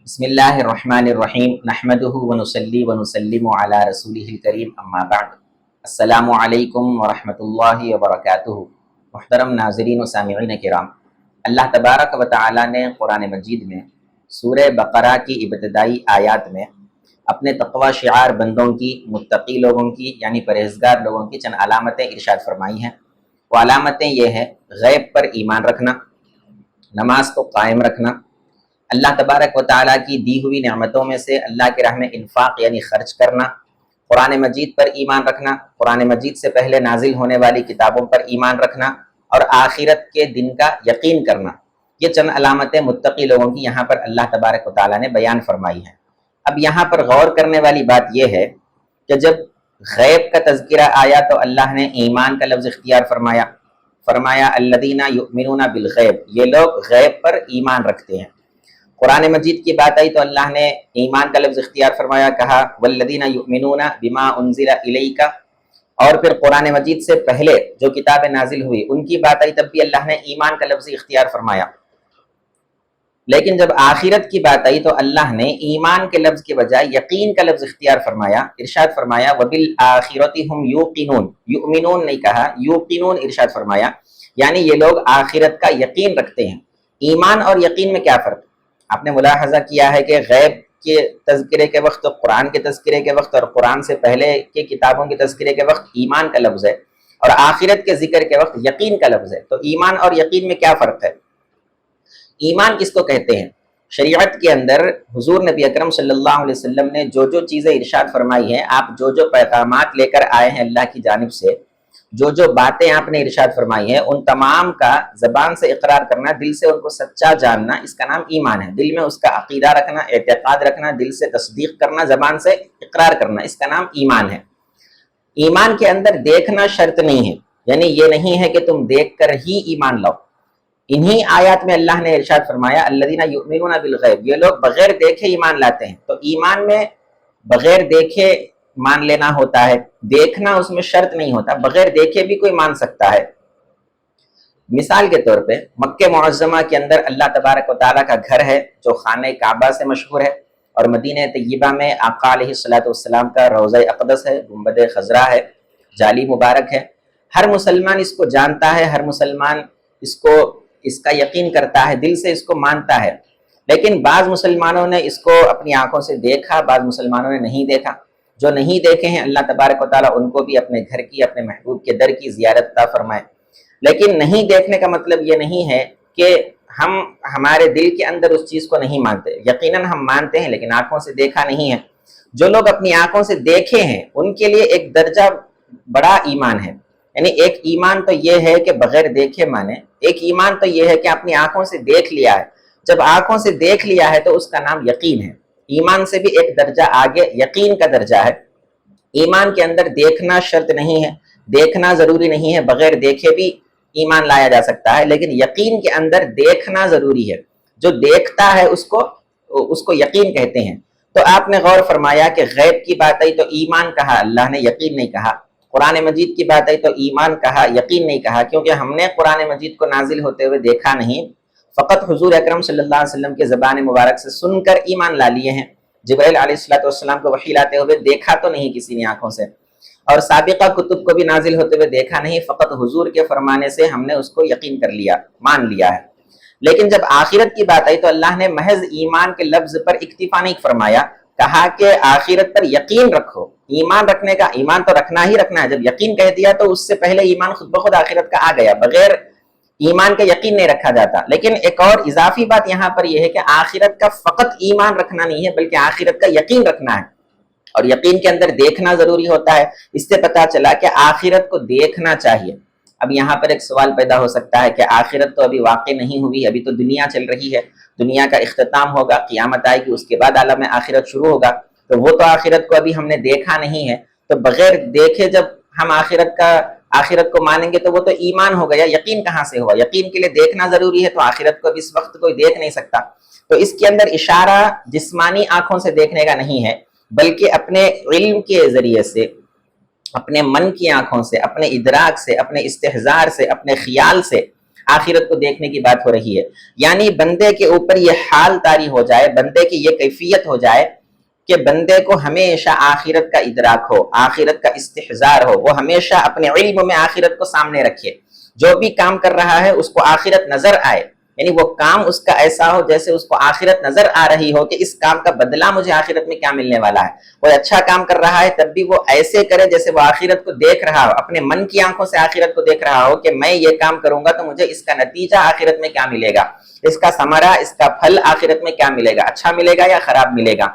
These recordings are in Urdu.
بسم اللہ الرحمن الرحیم نحمدہ ونصلی ونسلم علی رسولہ الکریم اما بعد السلام علیکم ورحمۃ اللہ وبرکاتہ۔ محترم ناظرین و سامعین کرام، اللہ تبارک و تعالی نے قرآن مجید میں سورہ بقرہ کی ابتدائی آیات میں اپنے تقوی شعار بندوں کی، متقی لوگوں کی یعنی پرہیزگار لوگوں کی چند علامتیں ارشاد فرمائی ہیں۔ وہ علامتیں یہ ہیں: غیب پر ایمان رکھنا، نماز کو قائم رکھنا، اللہ تبارک و تعالیٰ کی دی ہوئی نعمتوں میں سے اللہ کے راہ میں انفاق یعنی خرچ کرنا، قرآن مجید پر ایمان رکھنا، قرآن مجید سے پہلے نازل ہونے والی کتابوں پر ایمان رکھنا اور آخرت کے دن کا یقین کرنا۔ یہ چند علامتیں متقی لوگوں کی یہاں پر اللہ تبارک و تعالیٰ نے بیان فرمائی ہیں۔ اب یہاں پر غور کرنے والی بات یہ ہے کہ جب غیب کا تذکرہ آیا تو اللہ نے ایمان کا لفظ اختیار فرمایا الذین یؤمنون بالغیب، یہ لوگ غیب پر ایمان رکھتے ہیں۔ قرآن مجید کی بات آئی تو اللہ نے ایمان کا لفظ اختیار فرمایا، کہا والذین یؤمنون بما انزل الیک، اور پھر قرآن مجید سے پہلے جو کتابیں نازل ہوئی ان کی بات آئی تب بھی اللہ نے ایمان کا لفظ اختیار فرمایا۔ لیکن جب آخرت کی بات آئی تو اللہ نے ایمان کے لفظ کے بجائے یقین کا لفظ اختیار فرمایا، ارشاد فرمایا وبالآخرۃ ہم یوقنون، یؤمنون نہیں کہا، یوقنون ارشاد فرمایا، یعنی یہ لوگ آخرت کا یقین رکھتے ہیں۔ ایمان اور یقین میں کیا فرق؟ آپ نے ملاحظہ کیا ہے کہ غیب کے تذکرے کے وقت، قرآن کے تذکرے کے وقت اور قرآن سے پہلے کے کتابوں کے تذکرے کے وقت ایمان کا لفظ ہے اور آخرت کے ذکر کے وقت یقین کا لفظ ہے۔ تو ایمان اور یقین میں کیا فرق ہے؟ ایمان کس کو کہتے ہیں؟ شریعت کے اندر حضور نبی اکرم صلی اللہ علیہ وسلم نے جو جو چیزیں ارشاد فرمائی ہیں، آپ جو جو پیغامات لے کر آئے ہیں اللہ کی جانب سے، جو جو باتیں آپ نے ارشاد فرمائی ہیں، ان تمام کا زبان سے اقرار کرنا، دل سے ان کو سچا جاننا، اس کا نام ایمان ہے۔ دل میں اس کا عقیدہ رکھنا، اعتقاد رکھنا، دل سے تصدیق کرنا، زبان سے اقرار کرنا، اس کا نام ایمان ہے۔ ایمان کے اندر دیکھنا شرط نہیں ہے، یعنی یہ نہیں ہے کہ تم دیکھ کر ہی ایمان لاؤ۔ انہی آیات میں اللہ نے ارشاد فرمایا الذین یؤمنون بالغیب، یہ لوگ بغیر دیکھے ایمان لاتے ہیں۔ تو ایمان میں بغیر دیکھے مان لینا ہوتا ہے، دیکھنا اس میں شرط نہیں ہوتا، بغیر دیکھے بھی کوئی مان سکتا ہے۔ مثال کے طور پہ مکہ معظمہ کے اندر اللہ تبارک و تعالیٰ کا گھر ہے جو خانہ کعبہ سے مشہور ہے، اور مدینہ طیبہ میں آقا علیہ الصلوۃ والسلام کا روضہ اقدس ہے، گنبد خضرا ہے، جالی مبارک ہے۔ ہر مسلمان اس کو جانتا ہے، ہر مسلمان اس کا یقین کرتا ہے، دل سے اس کو مانتا ہے۔ لیکن بعض مسلمانوں نے اس کو اپنی آنکھوں سے دیکھا، بعض مسلمانوں نے نہیں دیکھا۔ جو نہیں دیکھے ہیں اللہ تبارک و تعالیٰ ان کو بھی اپنے گھر کی، اپنے محبوب کے در کی زیارت عطا فرمائے۔ لیکن نہیں دیکھنے کا مطلب یہ نہیں ہے کہ ہم ہمارے دل کے اندر اس چیز کو نہیں مانتے، یقیناً ہم مانتے ہیں لیکن آنکھوں سے دیکھا نہیں ہے۔ جو لوگ اپنی آنکھوں سے دیکھے ہیں ان کے لیے ایک درجہ بڑا ایمان ہے، یعنی ایک ایمان تو یہ ہے کہ بغیر دیکھے مانے، ایک ایمان تو یہ ہے کہ اپنی آنکھوں سے دیکھ لیا ہے۔ جب آنکھوں سے دیکھ لیا ہے تو اس کا نام یقین ہے۔ ایمان سے بھی ایک درجہ آگے یقین کا درجہ ہے۔ ایمان کے اندر دیکھنا شرط نہیں ہے، دیکھنا ضروری نہیں ہے، بغیر دیکھے بھی ایمان لایا جا سکتا ہے، لیکن یقین کے اندر دیکھنا ضروری ہے۔ جو دیکھتا ہے اس کو یقین کہتے ہیں۔ تو آپ نے غور فرمایا کہ غیب کی بات آئی تو ایمان کہا، اللہ نے یقین نہیں کہا۔ قرآن مجید کی بات آئی تو ایمان کہا، یقین نہیں کہا، کیونکہ ہم نے قرآن مجید کو نازل ہوتے ہوئے دیکھا نہیں، فقط حضور اکرم صلی اللہ علیہ وسلم کے زبان مبارک سے سن کر ایمان لا لیے ہیں۔ جبرائیل علیہ الصلوۃ والسلام کو وحی لاتے ہوئے دیکھا تو نہیں کسی نے آنکھوں سے، اور سابقہ کتب کو بھی نازل ہوتے ہوئے دیکھا نہیں، فقط حضور کے فرمانے سے ہم نے اس کو یقین کر لیا، مان لیا ہے۔ لیکن جب آخرت کی بات آئی تو اللہ نے محض ایمان کے لفظ پر اکتفا نہیں فرمایا، کہا کہ آخرت پر یقین رکھو۔ ایمان رکھنے کا، ایمان تو رکھنا ہی رکھنا ہے، جب یقین کہہ دیا تو اس سے پہلے ایمان خود بخود آخرت کا آ گیا، بغیر ایمان کا یقین نہیں رکھا جاتا۔ لیکن ایک اور اضافی بات یہاں پر یہ ہے کہ آخرت کا فقط ایمان رکھنا نہیں ہے بلکہ آخرت کا یقین رکھنا ہے، اور یقین کے اندر دیکھنا ضروری ہوتا ہے۔ اس سے پتہ چلا کہ آخرت کو دیکھنا چاہیے۔ اب یہاں پر ایک سوال پیدا ہو سکتا ہے کہ آخرت تو ابھی واقع نہیں ہوئی، ابھی تو دنیا چل رہی ہے، دنیا کا اختتام ہوگا، قیامت آئے گی، اس کے بعد عالم آخرت شروع ہوگا، تو وہ تو آخرت کو ابھی ہم نے دیکھا نہیں ہے، تو بغیر دیکھے جب ہم آخرت کو مانیں گے تو وہ تو ایمان ہو گیا، یقین کہاں سے ہوا؟ یقین کے لیے دیکھنا ضروری ہے، تو آخرت کو اب اس وقت کوئی دیکھ نہیں سکتا۔ تو اس کے اندر اشارہ جسمانی آنکھوں سے دیکھنے کا نہیں ہے، بلکہ اپنے علم کے ذریعے سے، اپنے من کی آنکھوں سے، اپنے ادراک سے، اپنے استحضار سے، اپنے خیال سے آخرت کو دیکھنے کی بات ہو رہی ہے، یعنی بندے کے اوپر یہ حال طاری ہو جائے، بندے کی یہ کیفیت ہو جائے کہ بندے کو ہمیشہ آخرت کا ادراک ہو، آخرت کا استحضار ہو، وہ ہمیشہ اپنے علم میں آخرت کو سامنے رکھے، جو بھی کام کر رہا ہے اس کو آخرت نظر آئے، یعنی وہ کام اس کا ایسا ہو جیسے اس کو آخرت نظر آ رہی ہو کہ اس کام کا بدلہ مجھے آخرت میں کیا ملنے والا ہے۔ وہ اچھا کام کر رہا ہے تب بھی وہ ایسے کرے جیسے وہ آخرت کو دیکھ رہا ہو، اپنے من کی آنکھوں سے آخرت کو دیکھ رہا ہو کہ میں یہ کام کروں گا تو مجھے اس کا نتیجہ آخرت میں کیا ملے گا، اس کا ثمرہ، اس کا پھل آخرت میں کیا ملے گا، اچھا ملے گا یا خراب ملے گا۔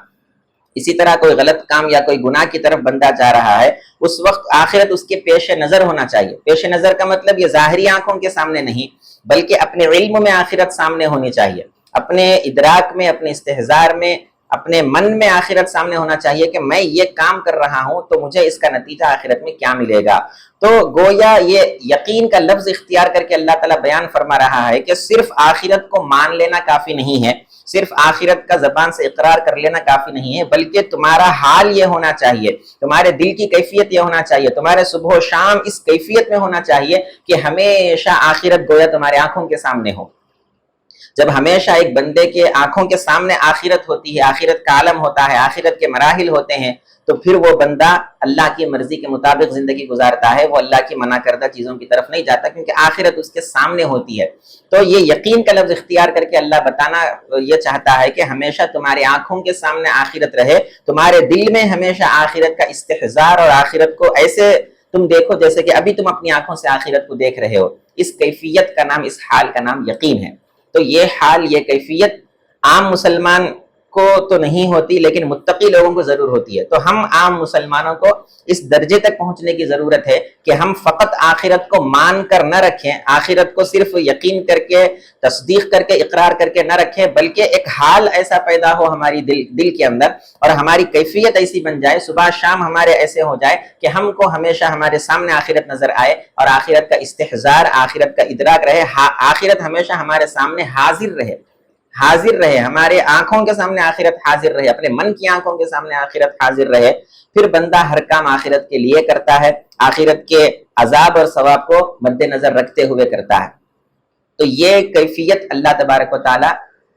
اسی طرح کوئی غلط کام یا کوئی گناہ کی طرف بندہ جا رہا ہے، اس وقت آخرت اس کے پیش نظر ہونا چاہیے۔ پیش نظر کا مطلب یہ ظاہری آنکھوں کے سامنے نہیں، بلکہ اپنے علم میں آخرت سامنے ہونی چاہیے، اپنے ادراک میں، اپنے استحضار میں، اپنے من میں آخرت سامنے ہونا چاہیے کہ میں یہ کام کر رہا ہوں تو مجھے اس کا نتیجہ آخرت میں کیا ملے گا۔ تو گویا یہ یقین کا لفظ اختیار کر کے اللہ تعالیٰ بیان فرما رہا ہے کہ صرف آخرت کو مان لینا کافی نہیں ہے، صرف آخرت کا زبان سے اقرار کر لینا کافی نہیں ہے، بلکہ تمہارا حال یہ ہونا چاہیے، تمہارے دل کی کیفیت یہ ہونا چاہیے، تمہارے صبح و شام اس کیفیت میں ہونا چاہیے کہ ہمیشہ آخرت گویا تمہارے آنکھوں کے سامنے ہو۔ جب ہمیشہ ایک بندے کے آنکھوں کے سامنے آخرت ہوتی ہے، آخرت کا عالم ہوتا ہے، آخرت کے مراحل ہوتے ہیں، تو پھر وہ بندہ اللہ کی مرضی کے مطابق زندگی گزارتا ہے، وہ اللہ کی منع کردہ چیزوں کی طرف نہیں جاتا، کیونکہ آخرت اس کے سامنے ہوتی ہے۔ تو یہ یقین کا لفظ اختیار کر کے اللہ بتانا یہ چاہتا ہے کہ ہمیشہ تمہاری آنکھوں کے سامنے آخرت رہے، تمہارے دل میں ہمیشہ آخرت کا استحضار اور آخرت کو ایسے تم دیکھو جیسے کہ ابھی تم اپنی آنکھوں سے آخرت کو دیکھ رہے ہو۔ اس کیفیت کا نام، اس حال کا نام یقین ہے۔ تو یہ حال، یہ کیفیت عام مسلمان کو تو نہیں ہوتی، لیکن متقی لوگوں کو ضرور ہوتی ہے۔ تو ہم عام مسلمانوں کو اس درجے تک پہنچنے کی ضرورت ہے کہ ہم فقط آخرت کو مان کر نہ رکھیں، آخرت کو صرف یقین کر کے، تصدیق کر کے، اقرار کر کے نہ رکھیں، بلکہ ایک حال ایسا پیدا ہو ہماری دل کے اندر، اور ہماری کیفیت ایسی بن جائے، صبح شام ہمارے ایسے ہو جائے کہ ہم کو ہمیشہ ہمارے سامنے آخرت نظر آئے اور آخرت کا استحضار، آخرت کا ادراک رہے، آخرت ہمیشہ ہمارے سامنے حاضر رہے، ہمارے آنکھوں کے سامنے آخرت حاضر رہے، اپنے من کی آنکھوں کے سامنے آخرت حاضر رہے۔ پھر بندہ ہر کام آخرت کے لیے کرتا ہے، آخرت کے عذاب اور ثواب کو مد نظر رکھتے ہوئے کرتا ہے۔ تو یہ کیفیت اللہ تبارک و تعالیٰ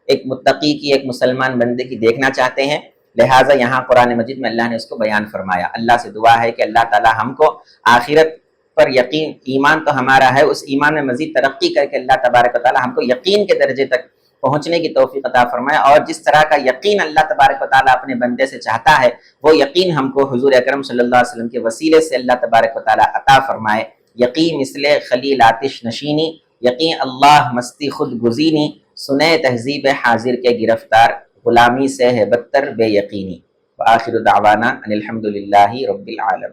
ایک متقی کی، ایک مسلمان بندے کی دیکھنا چاہتے ہیں، لہٰذا یہاں قرآن مجید میں اللہ نے اس کو بیان فرمایا۔ اللہ سے دعا ہے کہ اللہ تعالیٰ ہم کو آخرت پر یقین، ایمان تو ہمارا ہے، اس ایمان میں مزید ترقی کر کے اللہ تبارک و تعالیٰ ہم کو یقین کے درجے تک پہنچنے کی توفیق عطا فرمائے، اور جس طرح کا یقین اللہ تبارک و تعالیٰ اپنے بندے سے چاہتا ہے، وہ یقین ہم کو حضور اکرم صلی اللہ علیہ وسلم کے وسیلے سے اللہ تبارک و تعالیٰ عطا فرمائے۔ یقین مثل خلیل آتش نشینی، یقین اللہ مستی خود گزینی، سنے تہذیب حاضر کے گرفتار، غلامی سے ہے بدتر بے یقینی۔ وآخر دعوانا ان الحمد للہ رب العالمین۔